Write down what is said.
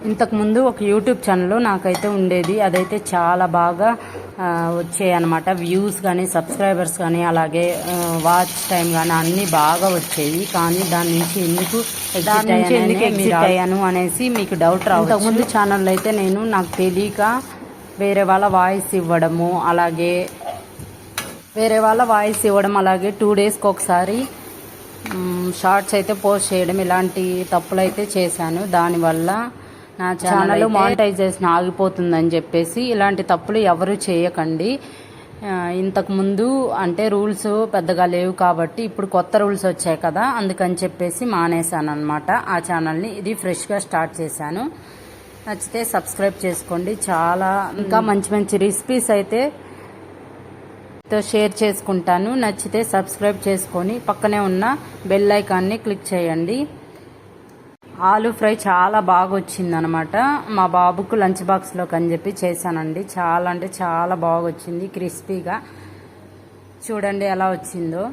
ఇంతకుముందు ఒక YouTube channel నాకైతే ఉండేది. అదైతే చాలా బాగా వచ్చాయి అన్నమాట. వ్యూస్ కానీ సబ్స్క్రైబర్స్ కానీ అలాగే వాచ్ టైం కానీ అన్నీ బాగా వచ్చాయి. కానీ దాని నుంచి ఎందుకు ఎగ్జిట్ అయ్యాను అనేసి మీకు డౌట్ రావచ్చు. ఇంతకుముందు ఛానల్ అయితే నేను నాకు తెలియక వేరే వాళ్ళ వాయిస్ ఇవ్వడము అలాగే 2 డేస్కి ఒకసారి షార్ట్స్ అయితే పోస్ట్ చేయడం ఇలాంటి తప్పులు అయితే చేశాను. దానివల్ల నా ఛానల్ మానిటైజేషన్ ఆగిపోతుందని చెప్పేసి ఇలాంటి తప్పులు ఎవరు చేయకండి. ఇంతకుముందు అంటే రూల్స్ పెద్దగా లేవు కాబట్టి ఇప్పుడు కొత్త రూల్స్ వచ్చాయి కదా, అందుకని చెప్పేసి మానేశాను అనమాట ఆ ఛానల్ని. ఇది ఫ్రెష్గా స్టార్ట్ చేశాను. నచ్చితే సబ్స్క్రైబ్ చేసుకోండి. చాలా ఇంకా మంచి మంచి రెసిపీస్ అయితే షేర్ చేసుకుంటాను. నచ్చితే సబ్స్క్రైబ్ చేసుకొని పక్కనే ఉన్న బెల్ ఐకాన్ని క్లిక్ చేయండి. ఆలూ ఫ్రై చాలా బాగా వచ్చిందనమాట. మా బాబుకు లంచ్ బాక్స్లోకి అని చెప్పి చేశానండి. చాలా అంటే చాలా బాగా వచ్చింది, క్రిస్పీగా. చూడండి ఎలా వచ్చిందో.